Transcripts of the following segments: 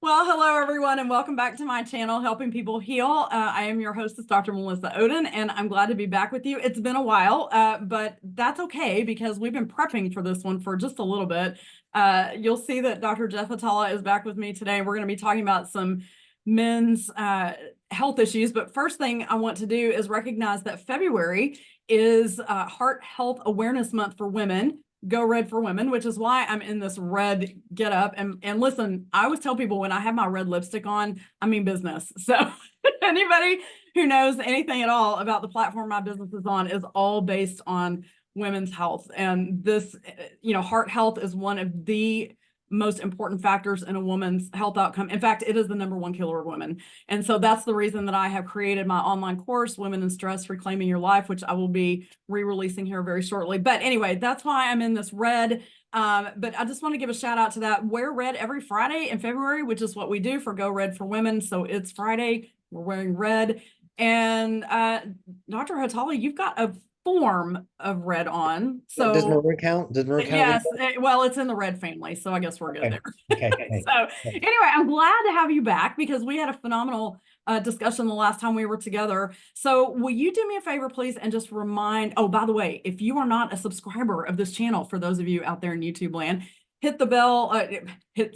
Well, hello everyone, and welcome back to my channel, Helping People Heal. I am your hostess, Dr. Melissa Oden, and I'm glad to be back with you. It's been a while, but that's okay because we've been prepping for this one for just a little bit. You'll see that Dr. Jeff Hatala is back with me today. We're going to be talking about some men's health issues, but first thing I want to do is recognize that February is Heart Health Awareness Month for women. Go Red for Women, which is why I'm in this red get up. And listen, I always tell people when I have my red lipstick on, I mean business. So anybody who knows anything at all about the platform my business is on is all based on women's health. And this, heart health is one of the most important factors in a woman's health outcome. In fact, it is the #1 killer of women. And so that's the reason that I have created my online course, Women in Stress, Reclaiming Your Life, which I will be re-releasing here very shortly. But anyway, that's why I'm in this red. But I just want to give a shout out to that. Wear red every Friday in February, which is what we do for Go Red for Women. So it's Friday, we're wearing red. And Dr. Hatala, you've got a form of red on. Does So maroon count? Does maroon count? yes, well, it's in the red family, so I guess we're good Okay. there. Okay. Okay. So anyway, I'm glad to have you back because we had a phenomenal discussion the last time we were together. So will you do me a favor, please, and just remind, oh, by the way, if you are not a subscriber of this channel, for those of you out there in YouTube land, hit the bell, hit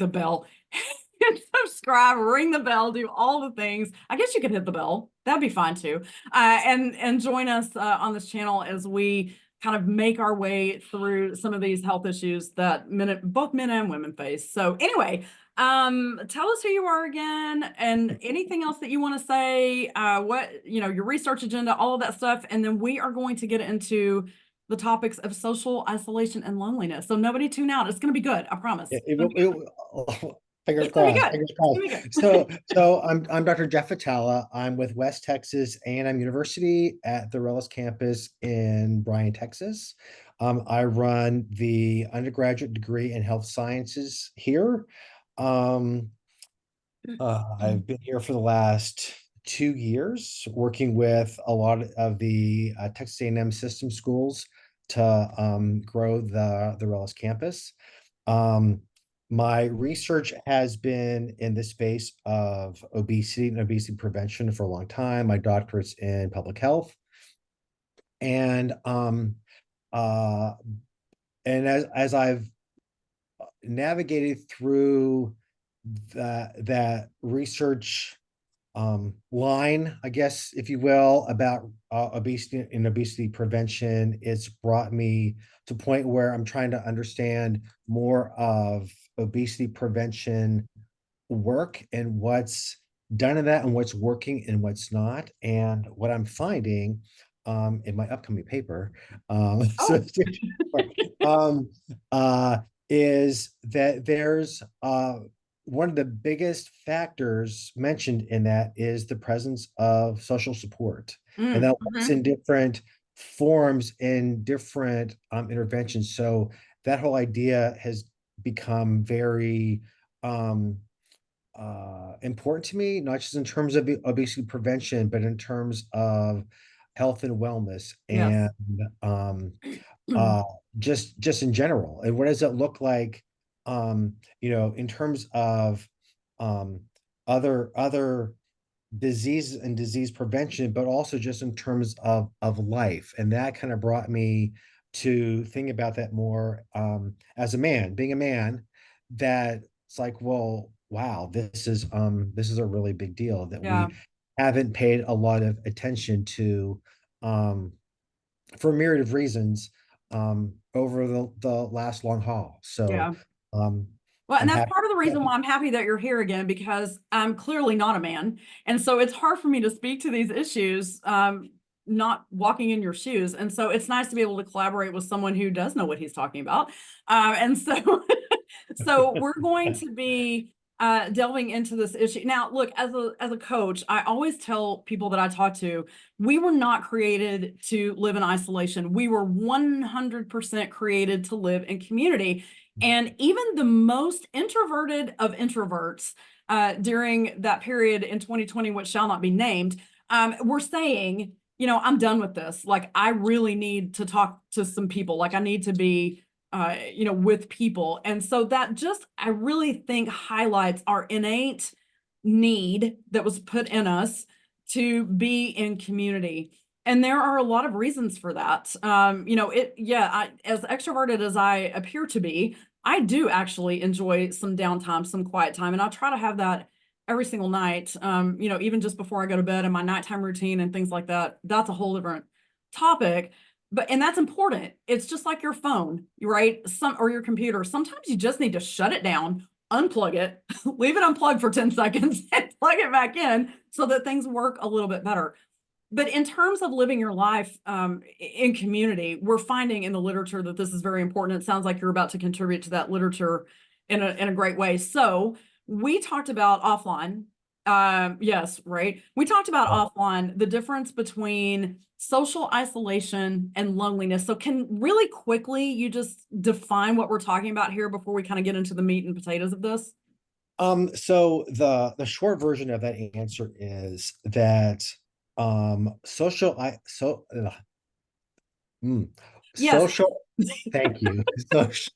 subscribe, ring the bell, do all the things. I guess you could hit the bell. That'd be fine too. And join us on this channel as we kind of make our way through some of these health issues that both men and women face. So anyway, tell us who you are again and anything else that you want to say, your research agenda, all of that stuff. And then we are going to get into the topics of social isolation and loneliness. So nobody tune out. It's going to be good. I promise. Fingers It's going to be crossed. good. Fingers It's crossed. going to be So, good. so I'm Dr. Jeff Hatala. I'm with West Texas A&M University at the Rellis campus in Bryan, Texas. I run the undergraduate degree in health sciences here. Um, I've been here for the last 2 years, working with a lot of the Texas A&M system schools to grow the Rellis campus. Um, my research has been in the space of obesity and obesity prevention for a long time. My doctorate's in public health, and uh, as I've navigated through that research line, I guess, if you will, about obesity and obesity prevention, it's brought me to a point where I'm trying to understand more of obesity prevention work and what's done in that and what's working and what's not. And what I'm finding in my upcoming paper, so Oh, um, uh, is that there's one of the biggest factors mentioned in that is the presence of social support, and that works mhm. in different forms in different interventions. So that whole idea has become very important to me, not just in terms of obesity prevention, but in terms of health and wellness Yes. and um, uh, just in general. And what does it look like, in terms of um, other disease and disease prevention, but also just in terms of life. And that kind of brought me to think about that more as a man, being a man, that it's like, well, wow, this is a really big deal that Yeah. we haven't paid a lot of attention to um for a myriad of reasons over the last long haul. So Yeah. um Well, and I'm that's happy. part of the reason why I'm happy that you're here again, because I'm clearly not a man. And so it's hard for me to speak to these issues, not walking in your shoes. And so it's nice to be able to collaborate with someone who does know what he's talking about. And so, so we're going to be delving into this issue. Now, look, as a coach, I always tell people that I talk to, we were not created to live in isolation. We were 100% created to live in community. And even the most introverted of introverts during that period in 2020, which shall not be named, were saying, I'm done with this. Like, I really need to talk to some people. Like, I need to be with people. And so that just, I really think highlights our innate need that was put in us to be in community. And there are a lot of reasons for that. As extroverted as I appear to be, I do actually enjoy some downtime, some quiet time. And I try to have that every single night, even just before I go to bed and my nighttime routine and things like that. That's a whole different topic. And that's important. It's just like your phone, right? Or your computer. Sometimes you just need to shut it down, unplug it, leave it unplugged for 10 seconds and plug it back in so that things work a little bit better. But in terms of living your life in community, we're finding in the literature that this is very important. It sounds like you're about to contribute to that literature in a great way. So we talked about offline. Yes, right. We talked about offline, the difference between social isolation and loneliness. So can really quickly you just define what we're talking about here before we kind of get into the meat and potatoes of this? So the short version of that answer is that social I so mm, Yes. social thank you.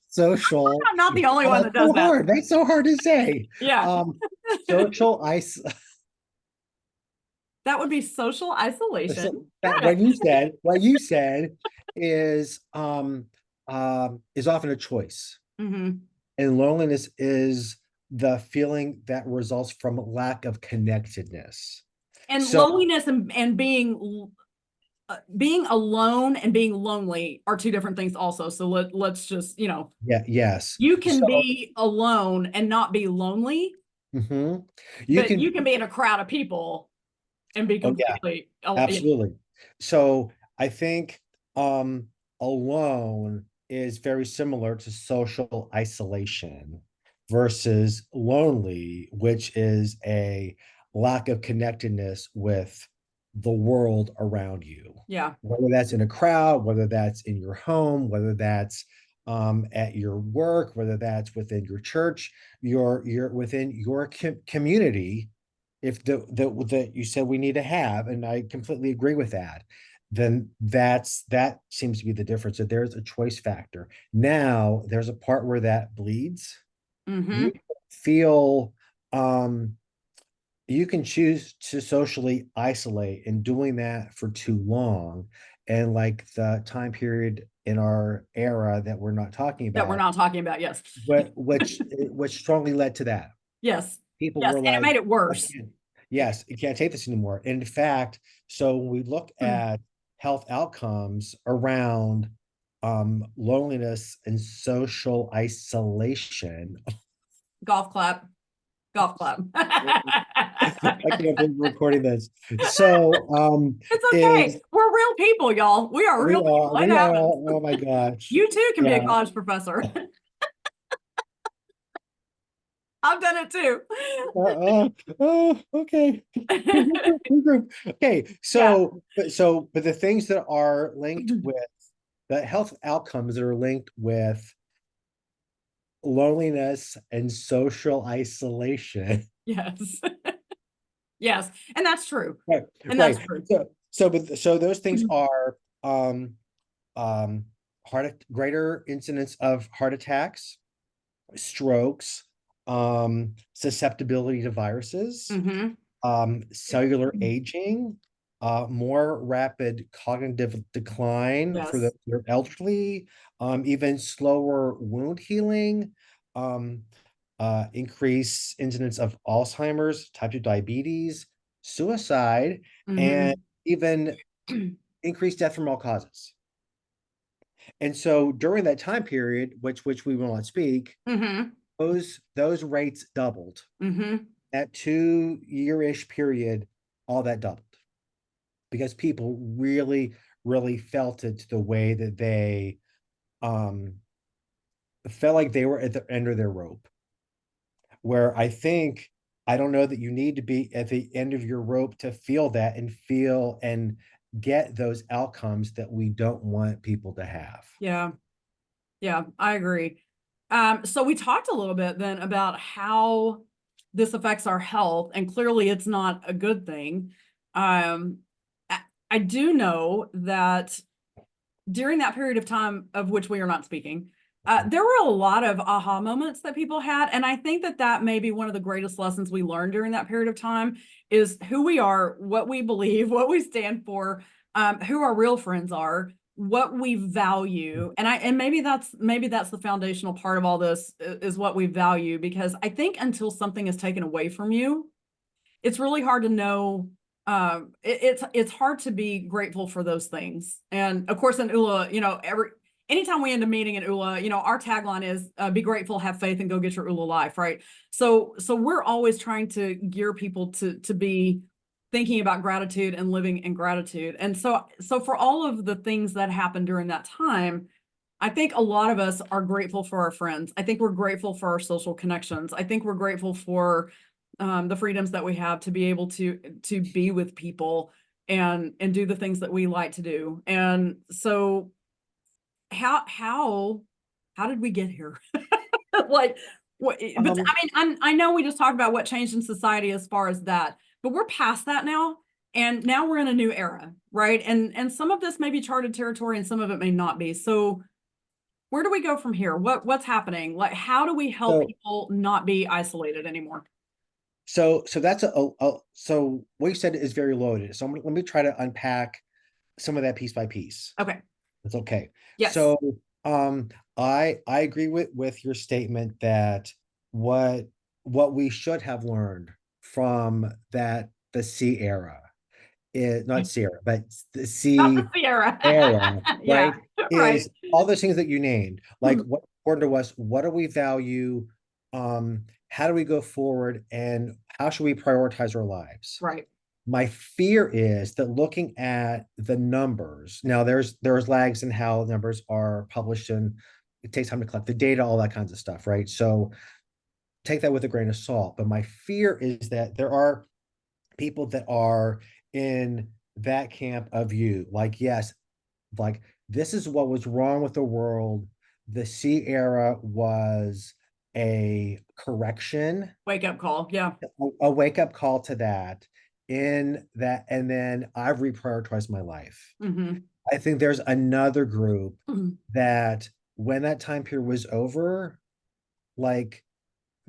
Social I'm not the only oh, one that's that does so that. hard. That's so hard to say. Yeah. Social is That would be social isolation. that Got what you said is often a choice. it. And loneliness is the feeling that results from lack of connectedness. And So loneliness and being alone and being lonely are two different things also. So let's just, yeah, yes. you can So be alone and not be lonely, mhm. You but can you can be in a crowd of people and be oh yeah, completely, absolutely. So I think um alone is very similar to social isolation versus lonely, which is a lack of connectedness with the world around you. yeah, Whether that's in a crowd, whether that's in your home, whether that's at your work, whether that's within your church, you're within your community, if that you said we need to have, and I completely agree with that, then that seems to be the difference, that there's a choice factor. Now there's a part where that bleeds. mm-hmm. You feel you can choose to socially isolate, and doing that for too long, and like the time period in our era that we're not talking That we're about, not talking about. Yes. which strongly led to that. Yes. People Yes. were And it like, made it I worse. can't, yes, you can't take this anymore. In fact, so when we look at health outcomes around loneliness and social isolation, Golf clap. Golf clap. I can't believe we're recording this. So It's is okay. We're real people, y'all. We are real people. It we are happens. oh my gosh. You too can be a Yeah. college professor. I've done it too. Okay. Regroup. Okay, Yeah. but the things that are linked with the health outcomes that are linked with loneliness and social isolation. Yes. Yes. And that's true. Right, And that's right. true. So those things are greater incidence of heart attacks, strokes, susceptibility to viruses, Mm-hmm. cellular aging, more rapid cognitive decline for the Yes. elderly, even slower wound healing, um, increased incidence of Alzheimer's, type 2 diabetes, suicide, and Mm-hmm. even increased death from all causes. And so during that time period, which we will not speak, Mm-hmm. those rates doubled. Mm-hmm. That 2-year-ish period, all that doubled because people really, really felt it, the way that they um felt like they were at the end of their rope. Where I don't know that you need to be at the end of your rope to feel that and feel and get those outcomes that we don't want people to have. Yeah. Yeah, I agree. So we talked a little bit then about how this affects our health, and clearly it's not a good thing. Um, I, I do know that during that period of time of which we are not speaking, There were a lot of aha moments that people had, and I think that that may be one of the greatest lessons we learned during that period of time is who we are, what we believe, what we stand for, who our real friends are, what we value, and maybe that's the foundational part of all this is what we value, because I think until something is taken away from you, it's really hard to know. It's hard to be grateful for those things. And of course, in ULA, anytime we end a meeting in ULA, our tagline is be grateful, have faith, and go get your ULA life, right? So we're always trying to gear people to be thinking about gratitude and living in gratitude. And so for all of the things that happened during that time, I think a lot of us are grateful for our friends. I think we're grateful for our social connections. I think we're grateful for the freedoms that we have to be able to be with people and do the things that we like to do. And so how did we get here? Like what, but Um, I mean, I know we just talked about what changed in society as far as that, but we're past that now. And now we're in a new era, right? And some of this may be charted territory and some of it may not be. So where do we go from here? What's happening? Like, how do we help so people not be isolated anymore? so that's so what you said is very loaded. So let me try to unpack some of that piece by piece. Okay. It's okay. Yes. So um I agree with your statement that what what we should have learned from the C era is not Sierra, but the Not the C Sierra. era, Yeah, right? right. Is all those things that you named. Like Hmm. what's important to us, what do we value? How do we go forward and how should we prioritize our lives? Right. My fear is that looking at the numbers, now there's lags in how numbers are published and it takes time to collect the data, all that kinds of stuff, right? So take that with a grain of salt. But my fear is that there are people that are in that camp of you, like, yes, like this is what was wrong with the world. The C era was a correction, Wake up call. Yeah. a wake up call to that, in that, and then I've reprioritized my life. Hmm. I think there's another group Hmm. that when that time period was over, like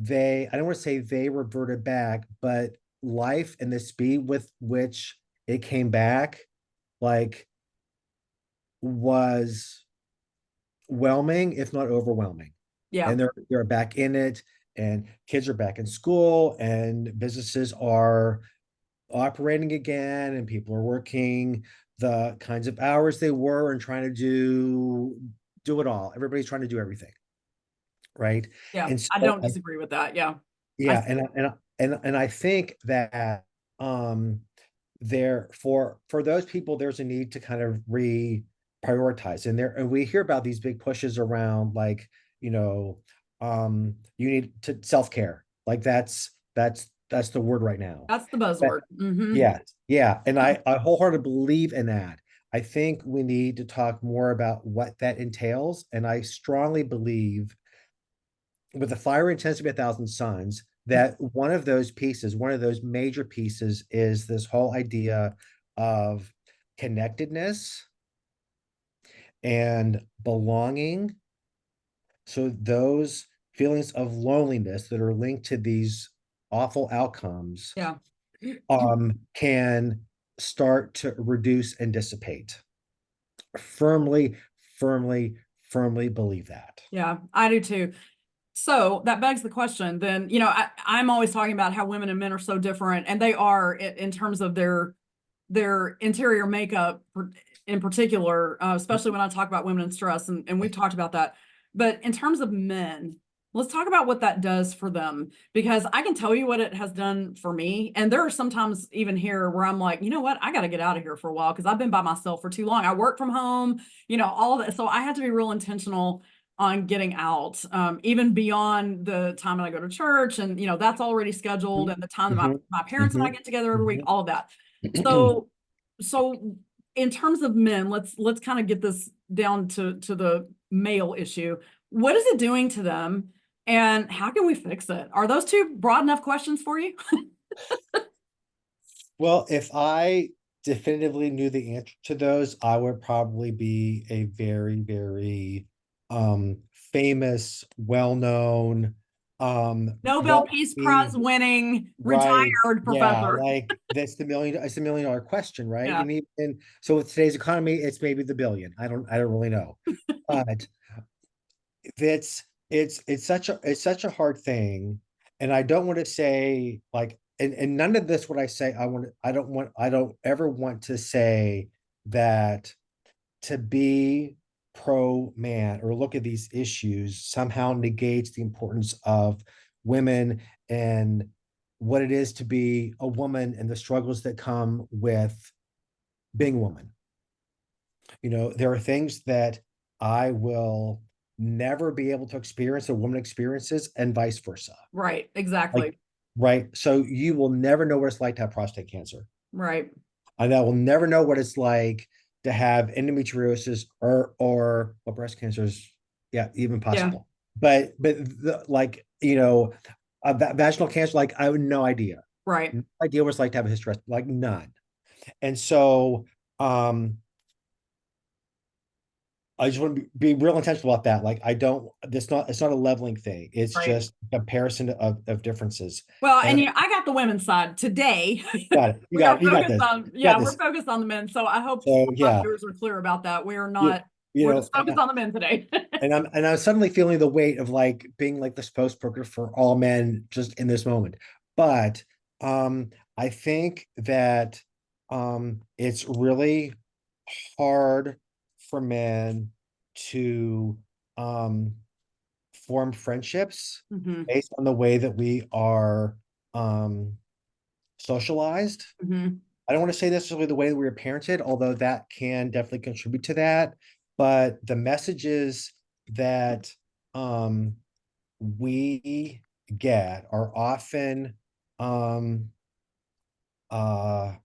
I don't want to say they reverted back, but life and the speed with which it came back, like, was whelming, if not overwhelming. Yeah. And they're back in it, and kids are back in school, and businesses are operating again, and people are working the kinds of hours they were and trying to do it all. Everybody's trying to do everything, right? Yeah. And I so don't disagree with that. Yeah. I yeah, see it. and I think that there for those people there's a need to kind of reprioritize, and we hear about these big pushes around, like, you know you need to self-care, like that's the word right now. That's the That, buzzword. Hmm. yeah, yeah, and I wholeheartedly believe in that. I think we need to talk more about what that entails, and I strongly believe, with the fire intensity of 1,000 suns, that one of those major pieces, is this whole idea of connectedness and belonging. So those feelings of loneliness that are linked to these awful outcomes Yeah. can start to reduce and dissipate. Firmly, firmly, firmly believe that. Yeah, I do too. So that begs the question then, I'm always talking about how women and men are so different, and they are in terms of their interior makeup in particular, especially when I talk about women in stress, and we've talked about that. But in terms of men, let's talk about what that does for them, because I can tell you what it has done for me. And there are sometimes even here where I'm like, you know what, I got to get out of here for a while because I've been by myself for too long. I work from home, all that. So I have to be real intentional on getting out, even beyond the time that I go to church, and that's already scheduled, and the time that my, Mhm, my parents and I mhm, get together every week, mhm. all of that. So, so in terms of men, let's kind of get this down to the male issue. What is it doing to them, and how can we fix it? Are those two broad enough questions for you? Well, if I definitively knew the answer to those, I would probably be a very, very um famous, well-known, Nobel Peace Prize wealthy, winning right? retired Yeah, professor. like it's the $1 million question, right? Yeah. And even so with today's economy, it's maybe the billion. I don't really know. But it's such a hard thing. And I don't want to say like, and none of this what I say, I don't ever want to say that to be pro man or look at these issues somehow negates the importance of women and what it is to be a woman and the struggles that come with being a woman. You know, there are things that I will never be able to experience a woman experiences and vice versa. Right. Like, Exactly. right. So you will never know what it's like to have prostate cancer. Right. And I will never know what it's like to have endometriosis or well, breast cancer is, yeah, even Yeah. possible. Like, you know, vaginal cancer, like I have no idea. Right. No idea what it's like to have a hysterectomy, like none. And so um I just want to be real intentional about that. Like I don't, it's not a leveling thing. It's Right. just comparison of differences. Well, And and I got the women's side today. got it. We are You got focused this. on, You got yeah, we're this. focused on the men. So I hope So my yeah, viewers are clear about that. We are you, not, you we're know, just focused on the men today. and I'm suddenly feeling the weight of like being like the spokesperson for all men just in this moment. But I think that it's really hard for men to um form friendships Hmm. based on the way that we are um socialized. Hmm. I don't want to say necessarily the way that we were parented, although that can definitely contribute to that. But the messages that um, we get are often um, uh,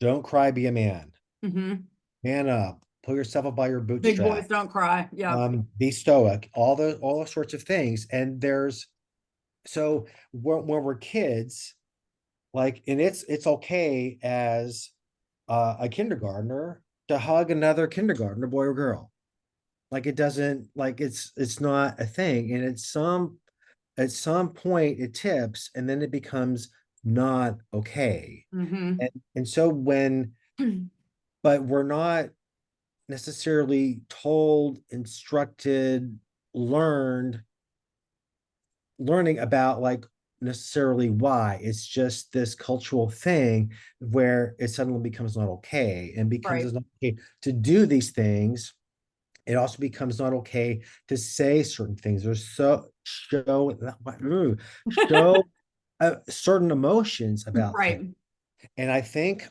don't cry, be a man, Hmm. man up, pull yourself up by your Big boys bootstraps, don't cry. Yeah. be stoic, all those sorts of things. And there's so when we're kids, like, and it's okay as a kindergartner to hug another kindergartner, boy or girl. Like it doesn't like it's not a thing. And at some point it tips and then it becomes not okay. Hmm. And so when but we're not necessarily told, instructed, learned learning about like necessarily why. It's just this cultural thing where it suddenly becomes not okay and becomes Right. not okay to do these things. It also becomes not okay to say certain things or show certain emotions about things. Right. And I think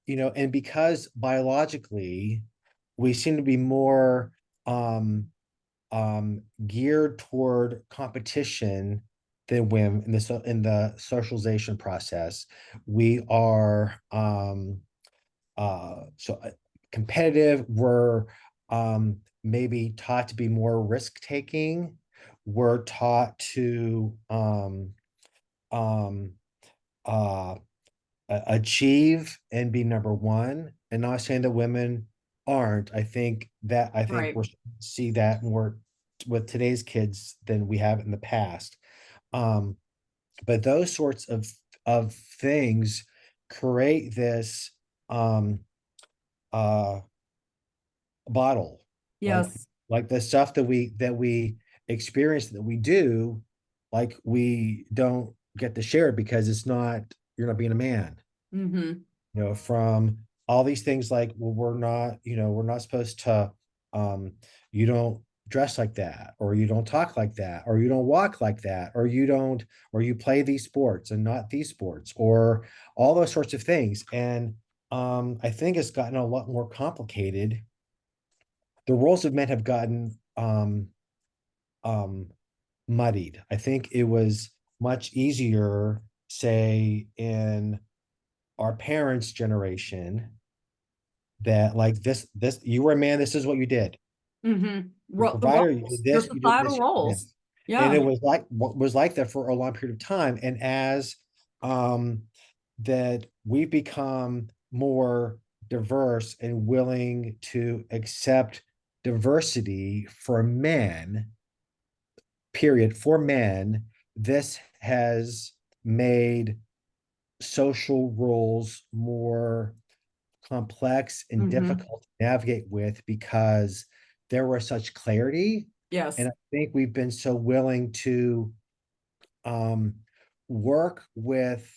you know, and because biologically we seem to be more geared toward competition than women in in the socialization process. We are so competitive. We're maybe taught to be more risk taking. We're taught to um, uh, achieve and be number one. And not saying that women aren't. I think Right. we're see that more with today's kids than we have in the past. Um, but those sorts of things create this um uh bottle, Yes. like the stuff that we experience that we do, like we don't get to share because it's not, you're not being a man. Hmm. You know, from all these things like, well, we're not, you know, we're not supposed to, um, you don't dress like that, or you don't talk like that, or you don't walk like that, or you don't, or you play these sports and not these sports, or all those sorts of things. And I think it's gotten a lot more complicated. The roles of men have gotten um, muddied. I think it was much easier, say, in our parents' generation that like this you were a man, this is what you did. Hmm. You're a The provider, you did roles, the this, you did societal this, you did roles. this. And Yeah. it was like what was like that for a long period of time. And as um that we've become more diverse and willing to accept diversity for men, period, for men, this has made social roles more complex and Hmm. difficult to navigate with because there was such clarity. Yes. And I think we've been so willing to um, work with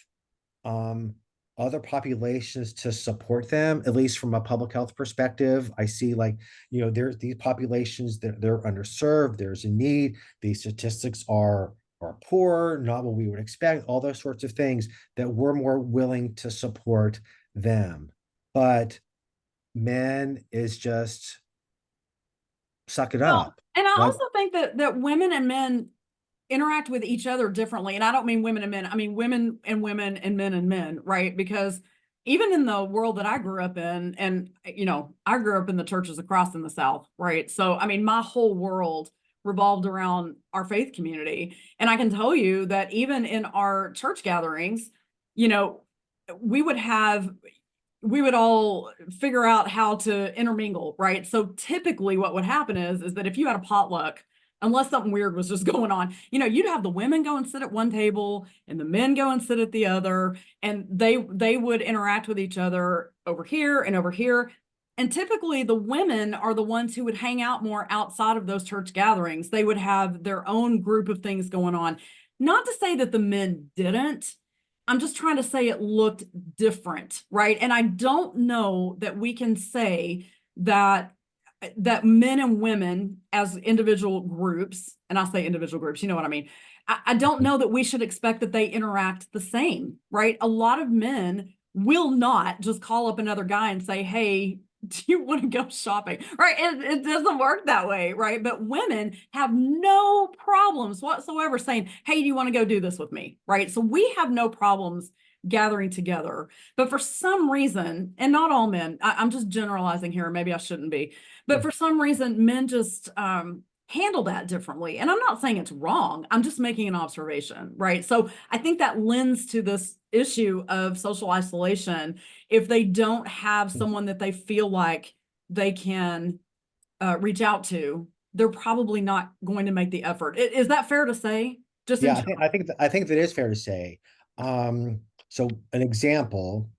um, other populations to support them, at least from a public health perspective. I see like, there's these populations that they're underserved, there's a need, these statistics are poor, not what we would expect, all those sorts of things that we're more willing to support them. But men is just suck it Well, up. and I Like, also think that women and men interact with each other differently. And I don't mean women and men, I mean women and men and men, right? Because even in the world that I grew up in, and I grew up in the churches across in the South, right? So I mean, my whole world revolved around our faith community. And I can tell you that even in our church gatherings, you know, we would have we would all figure out how to intermingle, right? So typically what would happen is that if you had a potluck, unless something weird was just going on, you'd have the women go and sit at one table and the men go and sit at the other, and they would interact with each other over here and over here. And typically the women are the ones who would hang out more outside of those church gatherings. They would have their own group of things going on. Not to say that the men didn't. I'm just trying to say it looked different, right? And I don't know that we can say that men and women as individual groups, and I say individual groups, you know what I mean? I don't know that we should expect that they interact the same, right? A lot of men will not just call up another guy and say, hey, do you want to go shopping? Right. It doesn't work that way. Right. But women have no problems whatsoever saying, hey, do you want to go do this with me? Right. So we have no problems gathering together. But for some reason, and not all men, I'm just generalizing here, maybe I shouldn't be, but for some reason, men just handle that differently. And I'm not saying it's wrong. I'm just making an observation. Right. So I think that lends to this issue of social isolation if they don't have someone that they feel like they can reach out to. They're probably not going to make the effort. Is that fair to say? Just in yeah, general. I think that is fair to say. So an example,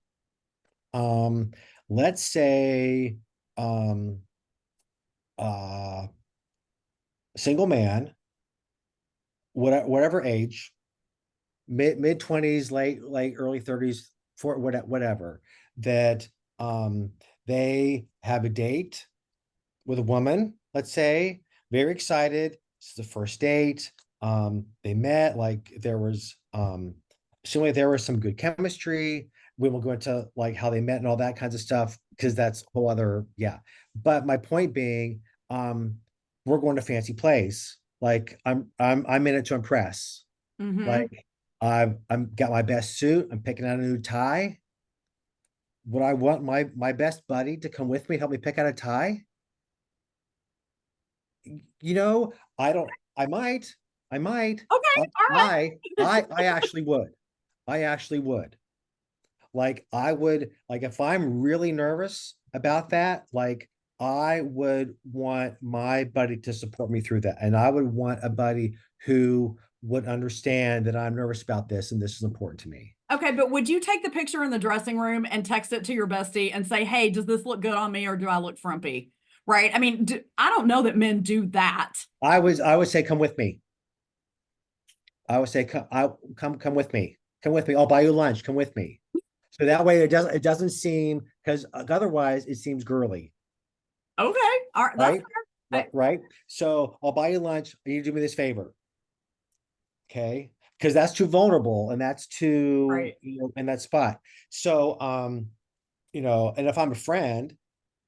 um, let's say um uh single man, whatever age, mid 20s, late early 30s, for whatever, that they have a date with a woman, let's say, very excited. It's the first date. They met, like there was some good chemistry. We will go into like how they met and all that kinds of stuff because that's a whole other, yeah. But my point being, we're going to fancy place. Like I'm in it to impress. Mm-hmm. Like I'm got my best suit. I'm picking out a new tie. Would I want my best buddy to come with me, help me pick out a tie? You know, I don't, I might, Okay. All I actually would. I actually would. Like, I would, like, if I'm really nervous about that, like, I would want my buddy to support me through that. And I would want a buddy who would understand that I'm nervous about this and this is important to me. right. Okay. But would you take the picture in the dressing room and text it to your bestie and say, hey, does this look good on me or do I look frumpy? Right. I mean, I don't know that men do that. I would say, come with me. I would say, come with me. Come with me. I'll buy you lunch. Come with me. So that way it doesn't seem, because otherwise it seems girly, Okay. All right. That's right? fair. Right. So I'll buy you lunch. You do me this favor, okay? Because that's too vulnerable and that's too, Right. in that spot. So and if I'm a friend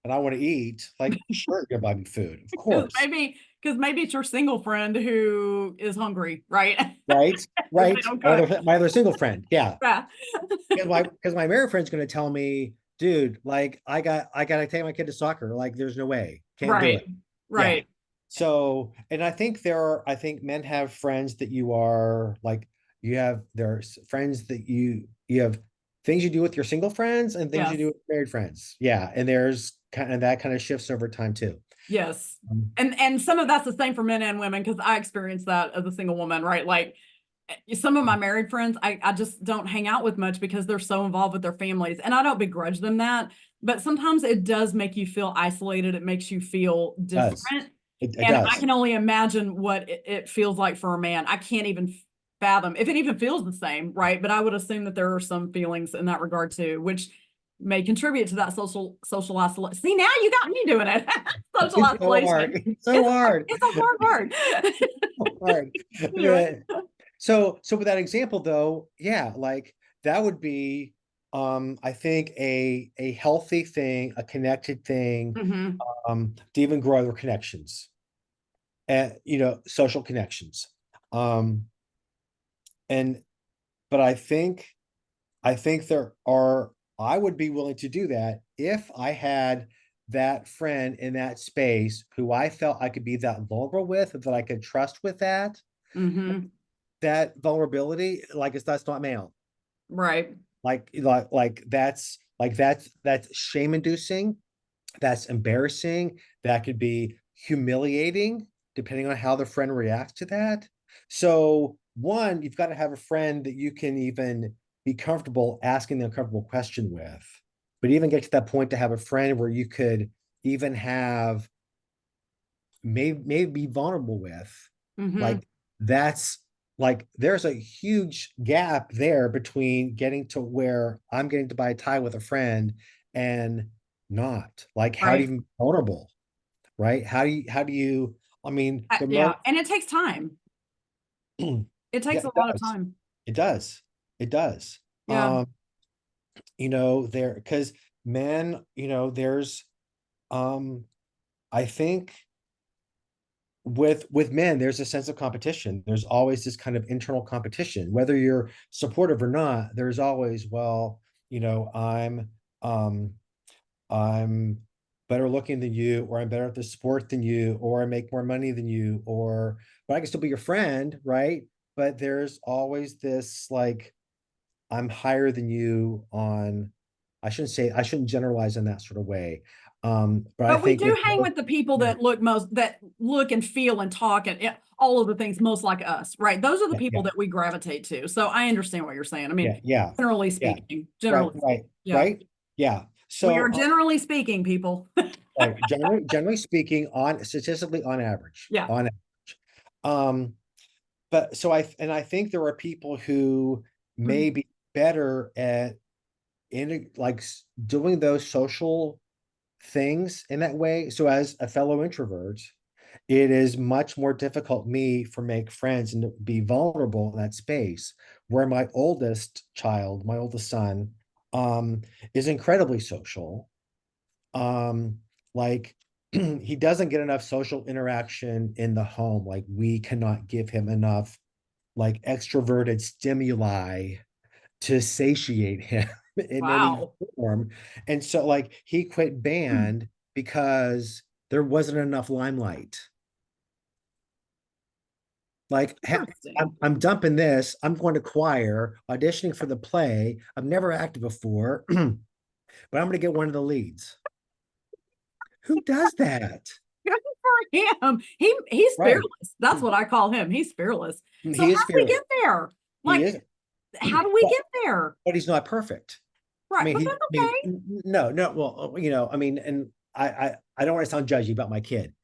and I want to eat, like, sure, you're gonna buy me food, of Because course. maybe, because maybe it's your single friend who is hungry, right? Right. Because they Right. don't cook. My other single friend. Yeah. Yeah. Because my married friend's gonna tell me, dude, like, I gotta take my kid to soccer. Like, there's no way. Can't do Right. it. Yeah. Right. So, and I think men have friends that you are like, there's friends that you have things you do with your single friends and things you Yes. do with married friends. Yeah. And there's kind of that kind of shifts over time too. Yes. Um, And some of that's the same for men and women because I experienced that as a single woman, right? Like some of my married friends, I just don't hang out with much because they're so involved with their families. And I don't begrudge them that, but sometimes it does make you feel isolated. It makes you feel does. different. It And I does. can only imagine what it feels like for a man. I can't even fathom if it even feels the same, right? But I would assume that there are some feelings in that regard too, which may contribute to that social isolation. See, now you got me doing it. Social It's so hard. isolation. It's so hard. It's a hard word. So hard. Anyway. Yeah. So with that example though, yeah, like that would be I think a healthy thing, a connected thing, Hmm. to even grow other connections and social connections. Um and but I think there are I would be willing to do that if I had that friend in that space who I felt I could be that vulnerable with, that I could trust with Hmm. that vulnerability, like that's not male. Right. That's shame inducing, that's embarrassing, that could be humiliating, depending on how the friend reacts to that. So one, you've got to have a friend that you can even be comfortable asking the uncomfortable question with, but even get to that point to have a friend where you could even have maybe be vulnerable with, Hmm. like that's like there's a huge gap there between getting to where I'm getting to buy a tie with a friend and not. Like how do Right. you be vulnerable, right? How do you I mean the Yeah. most And it takes time. yeah, It takes a it lot of does. time. It does. It does. Yeah. There because men, there's um I think with men there's a sense of competition. There's always this kind of internal competition, whether you're supportive or not. There's always, well, um I'm better looking than you, or I'm better at the sport than you, or I make more money than you, or but I can still be your friend, right? But there's always this like I'm higher than you on, I shouldn't generalize in that sort of way. But I But we think do with hang with the people yeah, that look and feel and talk and all of the things most like us, right? Those are the yeah, people yeah, that we gravitate to. So I understand what you're saying. I mean, yeah, yeah, yeah. Right, generally right, speaking, yeah, right. Yeah. we are So generally speaking, people. right, generally speaking, on statistically on average, Yeah, on average. Um, but so I think there are people who may be better at doing those social things in that way. So as a fellow introvert, it is much more difficult me for make friends and to be vulnerable in that space, where my oldest child, my oldest son, is incredibly social. Like he doesn't get enough social interaction in the home. Like we cannot give him enough like extroverted stimuli to satiate him in any wow, form. And so like he quit band because there wasn't enough limelight. Like interesting. I'm dumping this, I'm going to choir, auditioning for the play. I've never acted before, but I'm going to get one of the leads. Who does that? Good for him. He's Right. fearless. That's what I call him. He's fearless. So how He is do we fearless. get there? He Like, is, how do we but get there? he's not perfect. I Right, mean, but that's okay. no, no. Well, I mean, and I don't want to sound judgy about my kid.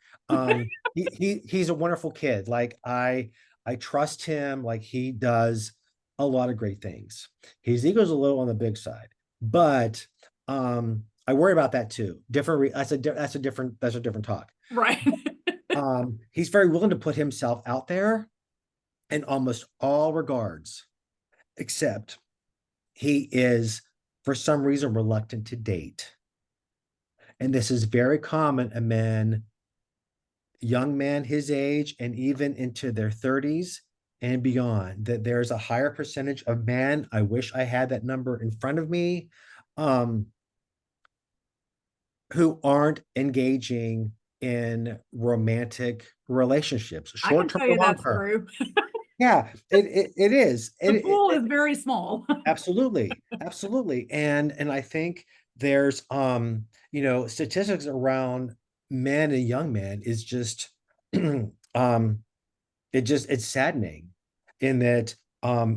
He's a wonderful kid. Like I trust him. Like he does a lot of great things. His ego's a little on the big side, but I worry about that too. That's a different talk. Right. He's very willing to put himself out there in almost all regards, except he is for some reason reluctant to date. And this is very common among young men his age and even into their 30s and beyond, that there's a higher percentage of men, I wish I had that number in front of me, um, who aren't engaging in romantic relationships, I can short term tell or you long that's term. true. Yeah, it is. The pool is very small. Absolutely, absolutely. And I think there's statistics around men and young men is just it's saddening in that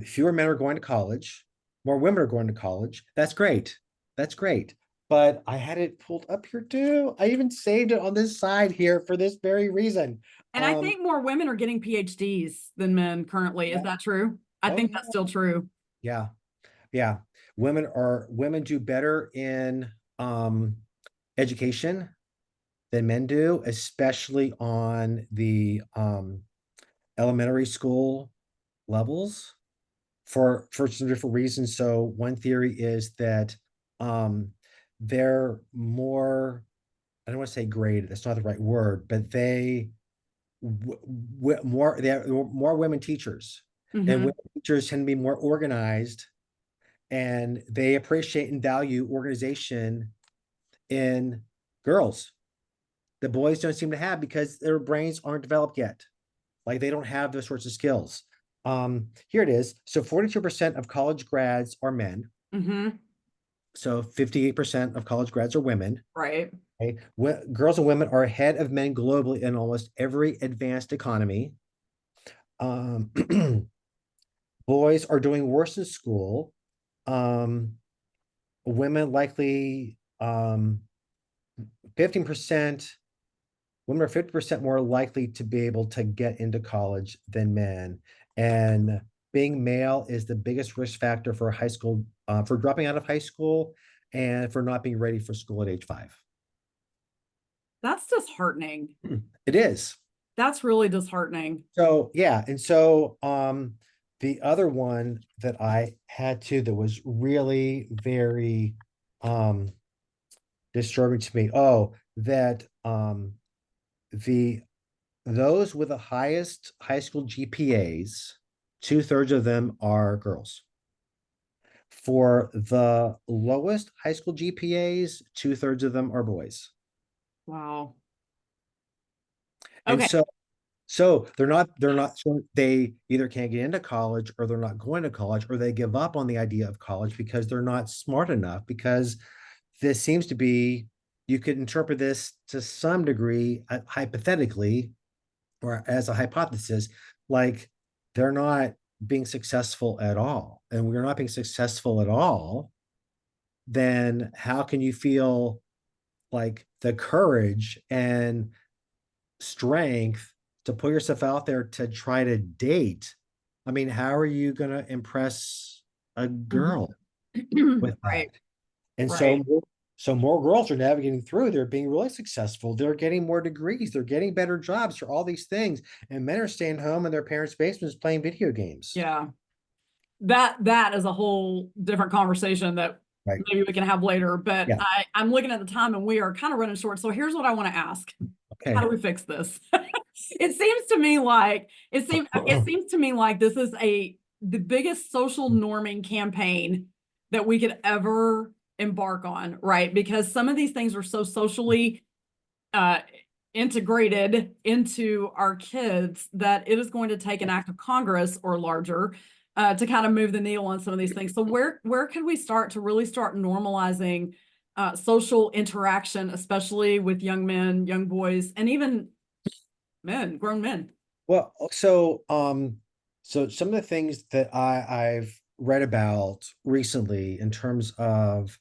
fewer men are going to college, more women are going to college. That's great. That's great. But I had it pulled up here too. I even saved it on this side here for this very reason. And I think more women are getting PhDs than men currently. Is Yeah. that true? I Oh think yeah. that's still true. Yeah. Yeah. Women do better in education than men do, especially on the elementary school levels for some different reasons. So one theory is that um they're more, I don't want to say graded, that's not the right word, but they have more women teachers, and women Hmm. teachers tend to be more organized, and they appreciate and value organization in girls. The boys don't seem to have, because their brains aren't developed yet. Like they don't have those sorts of skills. Here it is. So 42% of college grads are men. Hmm. So 58% of college grads are women. Right. Okay? Girls and women are ahead of men globally in almost every advanced economy. Um, boys are doing worse in school. Um, women likely 15%, women are 50% more likely to be able to get into college than men. And being male is the biggest risk factor for high school, for dropping out of high school and for not being ready for school at age 5. That's disheartening. It is. That's really disheartening. So yeah, and so the other one that I had to that was really very um disturbing to me. Oh, that the those with the highest high school GPAs, 2/3 of them are girls. For the lowest high school GPAs, 2/3 of them are boys. Wow. And Okay. so they're not so they either can't get into college, or they're not going to college, or they give up on the idea of college because they're not smart enough. Because this seems to be, you could interpret this to some degree, hypothetically, or as a hypothesis, like they're not being successful at all. And we're not being successful at all, then how can you feel like the courage and strength to put yourself out there to try to date? I mean, how are you going to impress a girl Mhm. with that? Right. And Right. so more girls are navigating through. They're being really successful. They're getting more degrees. They're getting better jobs for all these things. And men are staying home in their parents' basements playing video games. Yeah. That is a whole different conversation that Right. maybe we can have later. But Yeah. I'm looking at the time and we are kind of running short. So here's what I want to ask. How Okay. do we fix this? It seems to me like it seems to me like this is the biggest social norming campaign that we could ever embark on, right? Because some of these things are so socially uh, integrated into our kids that it is going to take an act of Congress or larger to kind of move the needle on some of these things. So where can we start to really start normalizing social interaction, especially with young men, young boys, and even men, grown men? Well, so some of the things that I've read about recently in terms of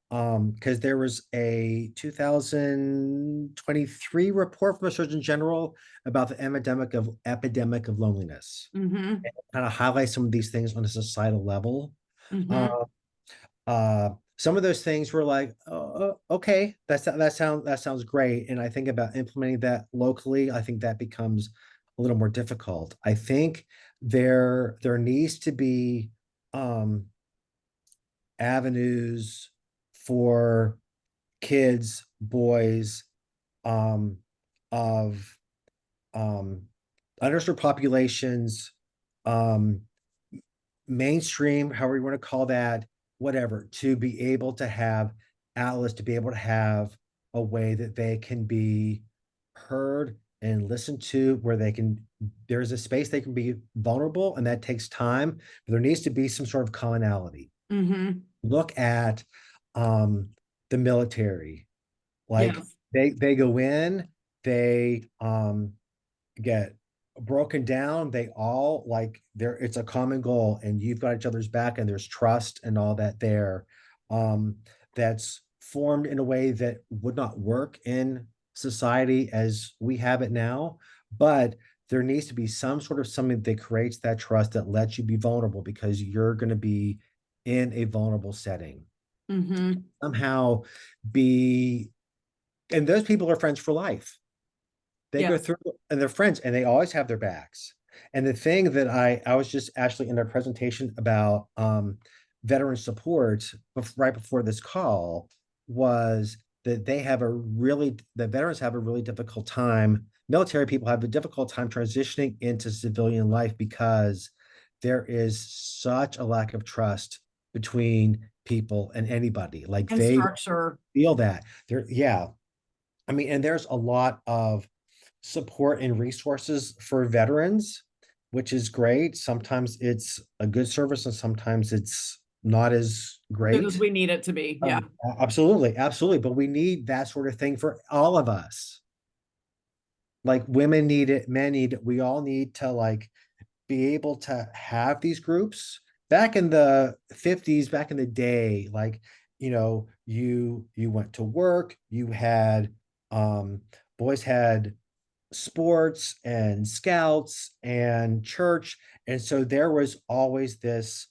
because there was a 2023 report from the Surgeon General about the epidemic of loneliness. Mm-hmm. And kind of highlight some of these things on a societal level. Uh, Mm-hmm. some of those things were like, okay, that sounds great. And I think about implementing that locally, I think that becomes a little more difficult. I think there needs to be um, avenues for kids, boys, um, of um, underserved populations, um, mainstream, however you want to call that, whatever, to be able to have outlets, to be able to have a way that they can be heard and listened to, where there's a space they can be vulnerable, and that takes time, but there needs to be some sort of commonality. Mm-hmm. Look at um, the military, like Yes. they go in, they get broken down, they all like there it's a common goal and you've got each other's back and there's trust and all that there. Um that's formed in a way that would not work in society as we have it now, but there needs to be some sort of something that creates that trust that lets you be vulnerable because you're going to be in a vulnerable setting. Mm-hmm. Somehow be, and those people are friends for life. They go Yes. through and they're friends and they always have their backs. And the thing that I was just actually in a presentation about veteran support right before this call was that the veterans have a really difficult time. Military people have a difficult time transitioning into civilian life because there is such a lack of trust between people and anybody. Like And they structure. feel that. Yeah. I mean, and there's a lot of support and resources for veterans, which is great. Sometimes it's a good service and sometimes it's not as Good as great. we need it to be. Yeah. Absolutely, absolutely. But we need that sort of thing for all of us. Like women need it, men need it. We all need to like be able to have these groups. Back in the 50s, back in the day, like, you went to work, you had boys had sports and scouts and church. And so there was always this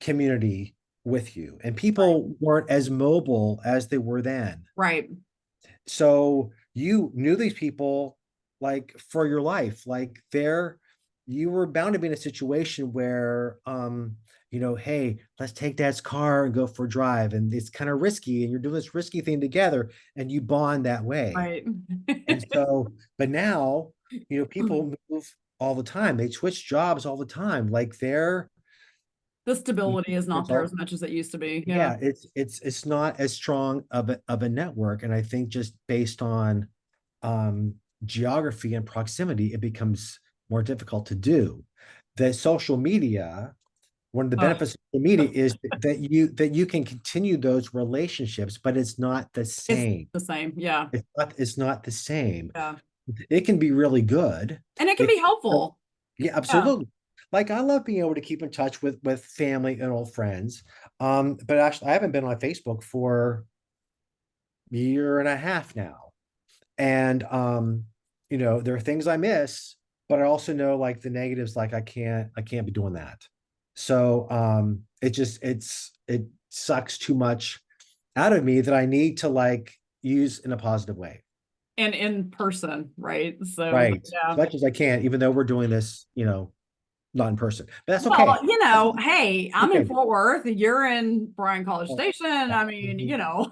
community with you, and Right. people weren't as mobile as they were then. Right. So you knew these people like for your life, like you were bound to be in a situation where, hey, let's take dad's car and go for a drive. And it's kind of risky, and you're doing this risky thing together, and you bond that way. Right. And so, but now, people move all the time. They switch jobs all the time. Like The stability is not it's there as all, much as it used to be. Yeah. yeah, it's not as strong of a network. And I think just based on um geography and proximity, it becomes more difficult to do. The social media, one of the Ugh. benefits of social media is that you can continue those relationships, but it's not the It's same. the same. Yeah. It's not the same. Yeah. It can be really good. And it can It, be helpful. yeah, Yeah. absolutely. Like I love being able to keep in touch with family and old friends. But actually I haven't been on Facebook for a year and a half now. And there are things I miss, but I also know like the negatives, like I can't be doing that. So it sucks too much out of me that I need to like use in a positive way. And in person. Right. So, Right. As yeah. much as I can, even though we're doing this, not in person. But that's okay. Well, That's hey, I'm in okay. Fort Worth. You're in Bryan College Oh, Station. yeah. I mean, Mhm.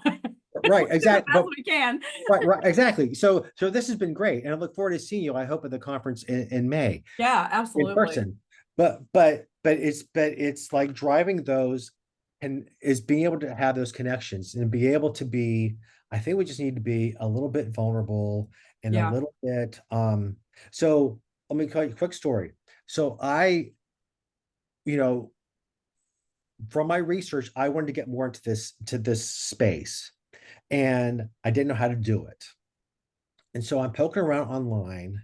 we Right, do the exactly. best But we can. right, exactly. So this has been great. And I look forward to seeing you, I hope, at the conference in May Yeah, in absolutely. person. But it's like driving those and is being able to have those connections and be able to be, I think we just need to be a little bit vulnerable and a Yeah. little bit so let me tell you a quick story. So you know, from my research, I wanted to get more into this space, and I didn't know how to do it. And so I'm poking around online,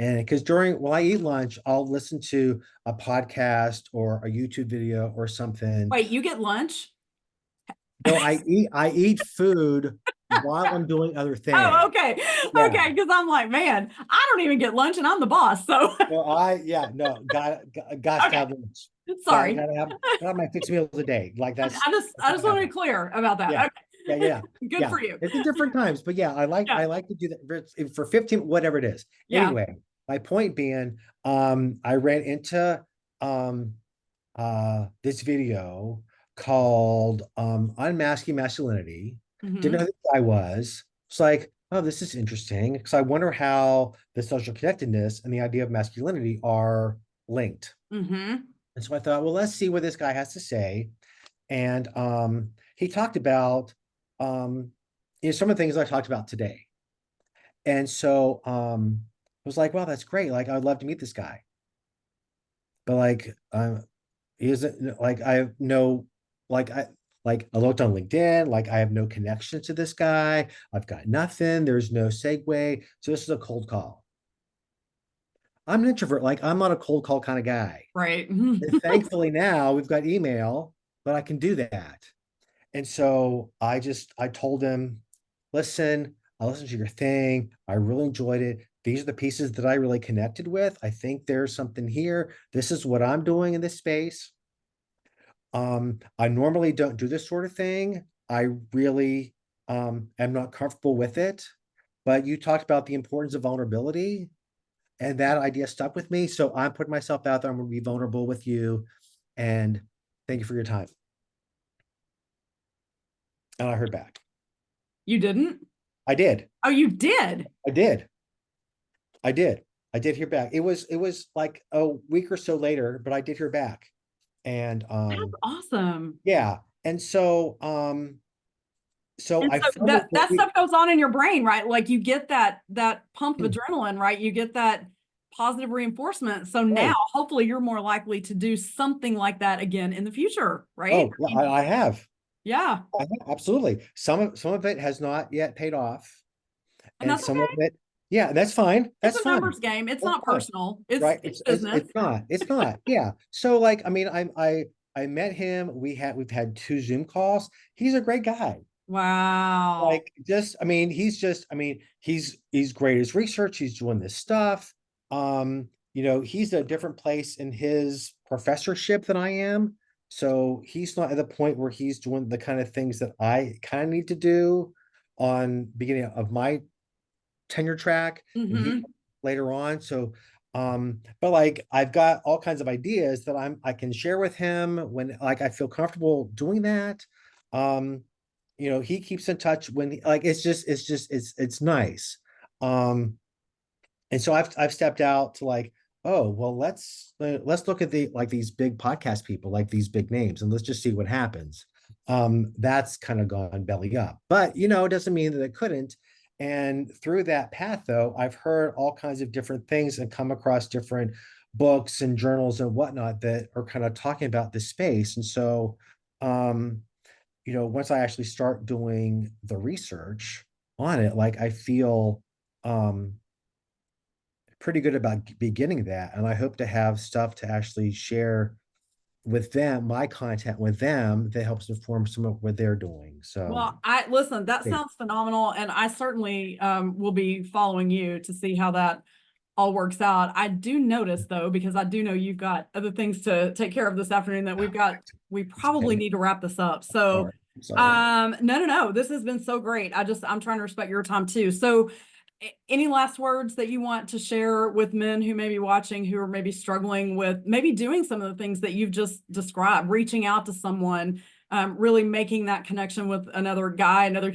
and because while I eat lunch, I'll listen to a podcast or a YouTube video or something. Wait, you get lunch? No, I eat food while I'm doing other Oh, things. okay. Yeah. Okay. Because I'm like, man, I don't even get lunch and I'm the boss. So, No, yeah, no, got to okay. have lunch. Sorry. Gotta have my 6 meals a day. Like I that's just gotta want to be happen. clear about that. Yeah. Yeah, yeah, Okay. Good yeah. for you. It's in different times, but yeah, I like Yeah. I like to do that for 15, whatever it is. Yeah. Anyway, my point being, I ran into um this video called Unmasking Masculinity. Didn't know Hmm. who this guy was. It's like, oh, this is interesting. Because I wonder how the social connectedness and the idea of masculinity are linked. Hmm. And so I thought, well, let's see what this guy has to say. And he talked about some of the things I talked about today. And so I was like, well, that's great. Like, I'd love to meet this guy. But like, he isn't like I know, like Like I looked on LinkedIn, like I have no connection to this guy. I've got nothing. There's no segue. So this is a cold call. I'm an introvert. Like I'm not a cold call kind of guy. Right. And thankfully now we've got email, but I can do that. And so I told him, listen, I listened to your thing. I really enjoyed it. These are the pieces that I really connected with. I think there's something here. This is what I'm doing in this space. I normally don't do this sort of thing. I really am not comfortable with it. But you talked about the importance of vulnerability, and that idea stuck with me. So I'm putting myself out there. I'm going to be vulnerable with you. And thank you for your time. And I heard back. You didn't? I did. Oh, you did? I did. I did. I did hear back. It was like a week or so later, but I did hear back. And That's awesome. yeah. And so And I so filmed that it. that stuff goes on in your brain, right? Like you get that pump of adrenaline, right? You get that positive reinforcement. So now Right. hopefully you're more likely to do something like that again in the future, right? Oh, yeah, I have. Yeah. I have, absolutely. Some of it has not yet paid off. And And that's some of okay. it, yeah, that's fine. It's That's a fine. numbers game. It's That's not fine. personal. It's Right. it's It's business. it's not. It's not. Yeah. So like, I mean, I met him. We've had 2 Zoom calls. He's a great guy. Wow. Like just, I mean, he's great at his research. He's doing this stuff. He's at a different place in his professorship than I am. So he's not at the point where he's doing the kind of things that I kind of need to do on beginning of my tenure track, and he Hmm. later on. So but like I've got all kinds of ideas that I can share with him when like I feel comfortable doing that. He keeps in touch when like it's nice. Um and so I've stepped out to like, oh well, let's look at these big podcast people, like these big names, and let's just see what happens. That's kind of gone belly up, but it doesn't mean that it couldn't. And through that path, though, I've heard all kinds of different things and come across different books and journals and whatnot that are kind of talking about this space. And so, once I actually start doing the research on it, like I feel um pretty good about beginning that. And I hope to have stuff to actually share with them, my content with them that helps inform some of what they're doing. So, Well, I listen, that hey, sounds phenomenal. And I certainly will be following you to see how that all works out. I do notice though, because I do know you've got other things to take care of this afternoon that we it's probably okay. need to wrap this up. So, Sorry. Sorry. no, this has been so great. I'm trying to respect your time too. So, any last words that you want to share with men who may be watching, who are maybe struggling with maybe doing some of the things that you've just described, reaching out to someone, really making that connection with another guy, another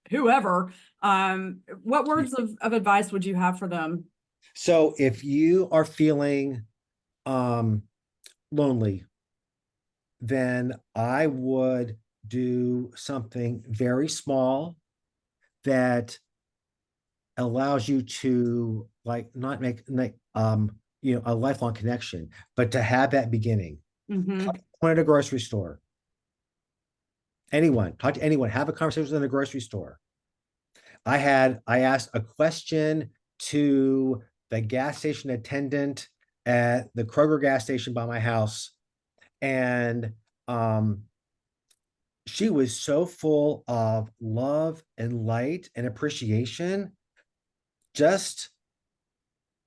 whoever. What words of advice would you have for them? So if you are feeling um lonely, then I would do something very small that allows you to like not make like a lifelong connection, but to have that beginning. Talk Mm-hmm. to someone at a grocery store. Anyone, talk to anyone, have a conversation in a grocery store. I asked a question to the gas station attendant at the Kroger gas station by my house. And she was so full of love and light and appreciation. Just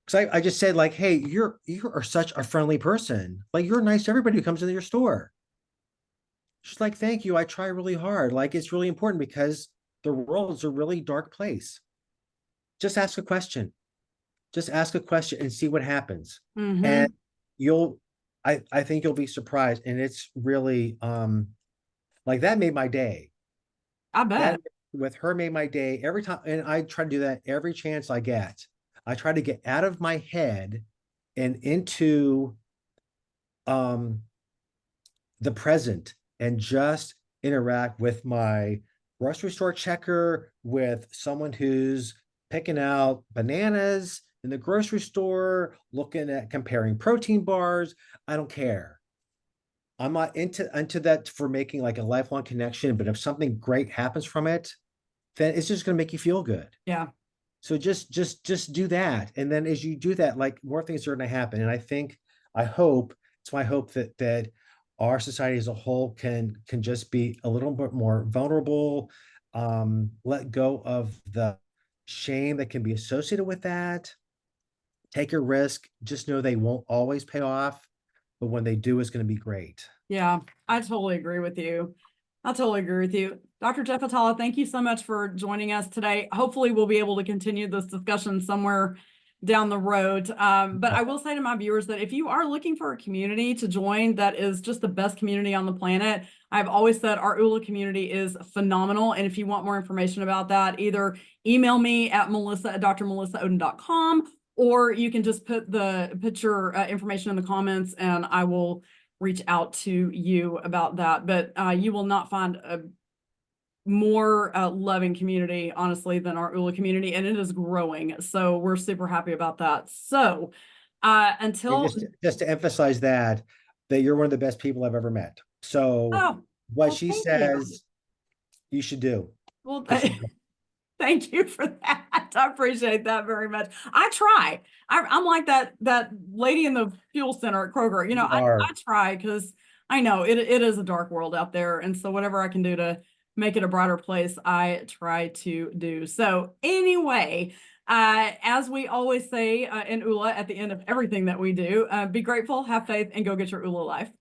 because I just said, like, hey, you are such a friendly person. Like you're nice to everybody who comes into your store. She's like, thank you. I try really hard. Like it's really important because the world is a really dark place. Just ask a question. Just ask a question and see what happens. And Mm-hmm. you'll I think you'll be surprised. And it's really like that made my day. I That bet. with her made my day every time. And I try to do that every chance I get. I try to get out of my head and into um the present and just interact with my grocery store checker, with someone who's picking out bananas in the grocery store, looking at comparing protein bars. I don't care. I'm not into that for making like a lifelong connection, but if something great happens from it, then it's just gonna make you feel good. Yeah. So just do that. And then as you do that, like more things are gonna happen. And I hope, it's my hope that our society as a whole can just be a little bit more vulnerable, let go of the shame that can be associated with that, take a risk, just know they won't always pay off, but when they do, it's gonna be great. Yeah, I totally agree with you. I totally agree with you. Dr. Jeff Hatala, thank you so much for joining us today. Hopefully we'll be able to continue this discussion somewhere down the road. But I will say to my viewers that if you are looking for a community to join that is just the best community on the planet, I've always said our ULA community is phenomenal. And if you want more information about that, either email me at melissa@drmelissaoden.com, or you can just put your information in the comments and I will reach out to you about that. But you will not find a more loving community, honestly, than our ULA community, and it is growing. So we're super happy about that. So And until just to emphasize that you're one of the best people I've ever met. So oh, what well, she thank you. says, you should do. Well, 'Cause she's thank you for that. I appreciate that very much. I try. I'm like that lady in the fuel center at Kroger. you I are. try because I know it is a dark world out there, and so whatever I can do to make it a brighter place, I try to do. So anyway, as we always say in ULA at the end of everything that we do, be grateful, have faith, and go get your ULA life.